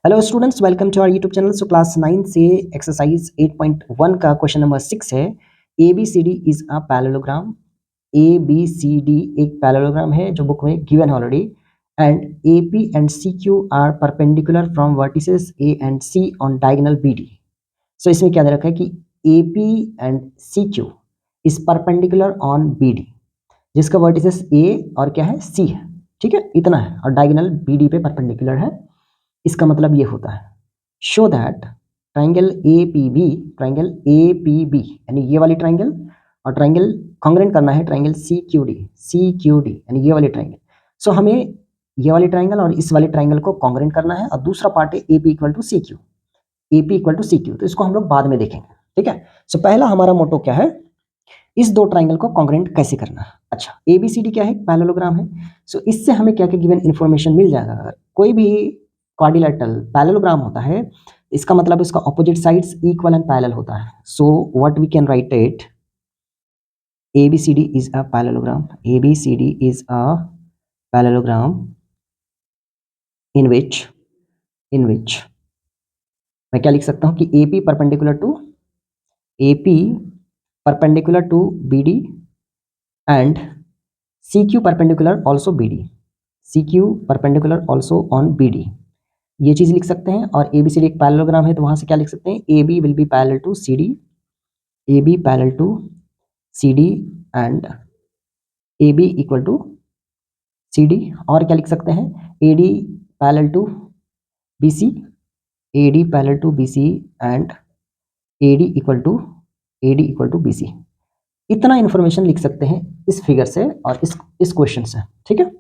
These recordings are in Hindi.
Hello students, welcome to our YouTube channel. So class 9 से एक्सरसाइज 8.1 का क्वेश्चन नंबर 6 है। A B C D is a parallelogram. A B C D एक पैरेललोग्राम है जो बुक में given already, and A P and C Q are perpendicular from vertices A and C on diagonal B D. So इसमें क्या दे रखा है कि A P and C Q is perpendicular on B D, जिसका वर्टिसेस ए और क्या है, सी है। ठीक है, इतना है, और डायगोनल बी डी पे परपेंडिकुलर है। इसका मतलब ये होता है, show that triangle A P B यानी ये वाली ट्राइंगल, और ट्राइंगल कॉन्ग्रेंट करना है ट्राइंगल सी क्यू डी यानी ये वाली ट्राइंगल। सो हमें ये वाली ट्राइंगल और इस वाली ट्राइंगल को कॉन्ग्रेंट करना है, और दूसरा पार्ट है A P equal to C Q, तो इसको हम लोग बाद में देखेंगे। ठीक है, सो पहला हमारा मोटो क्या है, इस दो ट्राइंगल को कॉन्ग्रेंट कैसे करना है। अच्छा, ए बी सी डी क्या है, पैरेललोग्राम है। सो इससे हमें क्या क्या गिवन इन्फॉर्मेशन मिल जाएगा। अगर कोई भी क्वाड्रिलेटरल पैरेललोग्राम होता है, इसका मतलब उसका opposite sides equal and parallel होता है। So what we can write it, ABCD is a parallelogram. ABCD is a parallelogram in which मैं क्या लिख सकता हूं कि AP perpendicular to BD and CQ perpendicular also BD, CQ perpendicular also on BD, ये चीज लिख सकते हैं। और ABCD एक पैरेललोग्राम है, तो वहां से क्या लिख सकते हैं, AB will be parallel to CD, AB parallel to CD and AB equal to CD। और क्या लिख सकते हैं, AD parallel to BC, AD parallel to BC and AD equal to BC। इतना इंफॉर्मेशन लिख सकते हैं इस फिगर से और इस क्वेश्चन से। ठीक है,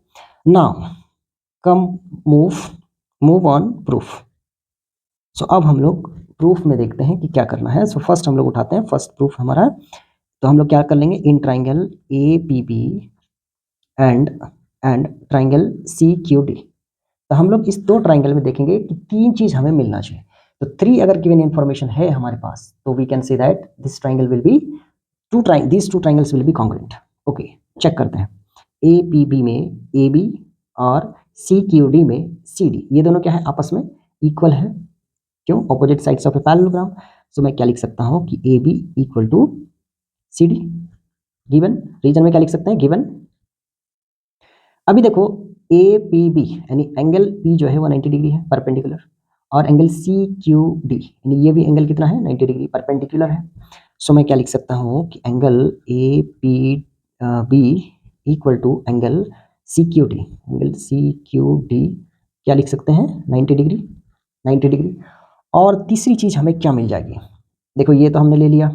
now come move on proof. So अब हम लोग प्रूफ में देखते हैं कि क्या करना है। सो फर्स्ट हम लोग उठाते हैं फर्स्ट प्रूफ हमारा। तो हम लोग क्या कर लेंगे, in triangle A P B and triangle C Q D. तो हम लोग इस दो ट्राइंगल में देखेंगे कि तीन चीज हमें मिलना चाहिए। तो 3 अगर गिवन इन्फॉर्मेशन है हमारे पास, तो we can say that this triangle will be these two triangles will be congruent। Okay, check करते हैं। ए पी बी में ए बी और सी क्यू डी में सी डी, ये दोनों क्या है, आपस में इक्वल है। क्यों, opposite sides of a parallelogram. So मैं क्या लिख सकता हूं कि A B equal to C D, given. Reason में क्या लिख सकते हैं, गिवन। अभी देखो, ए पी बी यानी एंगल पी जो है वो 90 डिग्री है परपेंडिकुलर, और एंगल सी क्यू डी यानी ये भी एंगल कितना है, 90 डिग्री परपेंडिकुलर है। सो मैं क्या लिख सकता हूँ कि angle A P B equal to angle C Q D, क्या लिख सकते हैं, 90 डिग्री। और तीसरी चीज हमें क्या मिल जाएगी, देखो ये तो हमने ले लिया,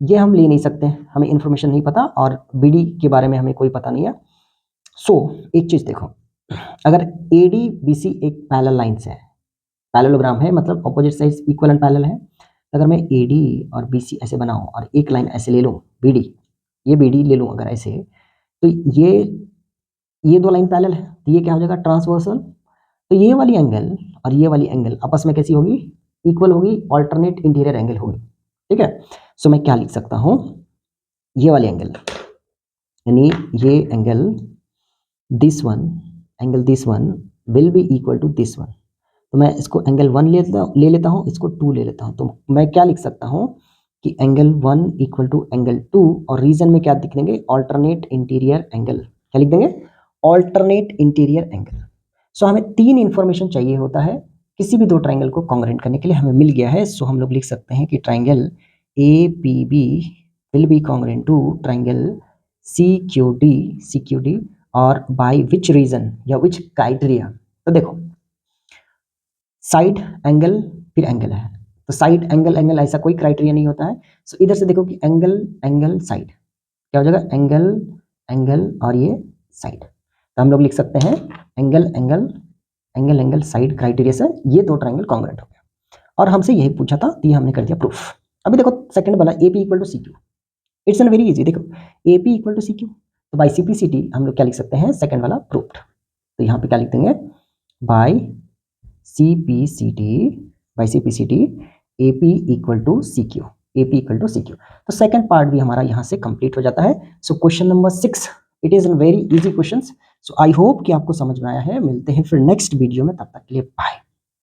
ये हम ले नहीं सकते, हमें इन्फॉर्मेशन नहीं पता और BD के बारे में हमें कोई पता नहीं है। सो एक चीज देखो, अगर AD BC एक पैरेलल लाइन से है, पैरेललोग्राम है, मतलब opposite sides equal and parallel है। अगर मैं AD और BC ऐसे बनाऊं और एक लाइन ऐसे ले लूं BD, ये BD ले लूं अगर ऐसे, तो ये दो लाइन पैरेलल है, तो ये क्या हो जाएगा, ट्रांसवर्सल। तो ये वाली एंगल और ये वाली एंगल आपस में कैसी होगी, इक्वल होगी, ऑल्टरनेट इंटीरियर एंगल होगी। ठीक है, सो मैं क्या लिख सकता हूं, ये वाली एंगल यानी ये angle this one will be equal to this one. तो मैं इसको एंगल 1 ले लेता हूँ, इसको 2 ले लेता हूँ। तो मैं क्या लिख सकता हूँ कि एंगल 1 इक्वल टू एंगल 2, और रीजन में क्या लिख देंगे, ऑल्टरनेट इंटीरियर एंगल। क्या लिख देंगे, ऑल्टरनेट इंटीरियर एंगल। सो हमें 3 इंफॉर्मेशन चाहिए होता है किसी भी दो ट्राइंगल को कॉन्ग्रेंट करने के लिए, हमें मिल गया है। सो हम लोग लिख सकते हैं कि triangle A P B will be congruent to triangle C Q D, और बाय विच रीजन या विच क्राइटेरिया। तो देखो, साइड एंगल फिर एंगल है, तो साइड एंगल ऐसा कोई क्राइटेरिया नहीं होता है। सो इधर से देखो कि एंगल साइड क्या हो जाएगा, एंगल और ये साइड। तो हम लोग लिख सकते हैं एंगल साइड क्राइटेरिया से ये दो ट्राइंगल कॉन्ग्रेंट हो गया, और हमसे यही पूछा था, तो ये हमने कर दिया प्रूफ। अभी देखो सेकंड वाला AP equal to C Q, it's an very easy. देखो AP equal to C Q, तो बाई CPCT हम लोग क्या लिख सकते हैं, सेकंड वाला प्रूफ्ड। तो यहाँ पे क्या लिख देंगे, by CPCT AP equal to C Q, तो सेकंड पार्ट भी हमारा यहाँ से कंप्लीट हो जाता है। So question number 6, it is an very easy question. So I hope कि आपको समझ में आया है। मिलते हैं फिर नेक्स्ट वीडियो में, तब तक के लिए बाय।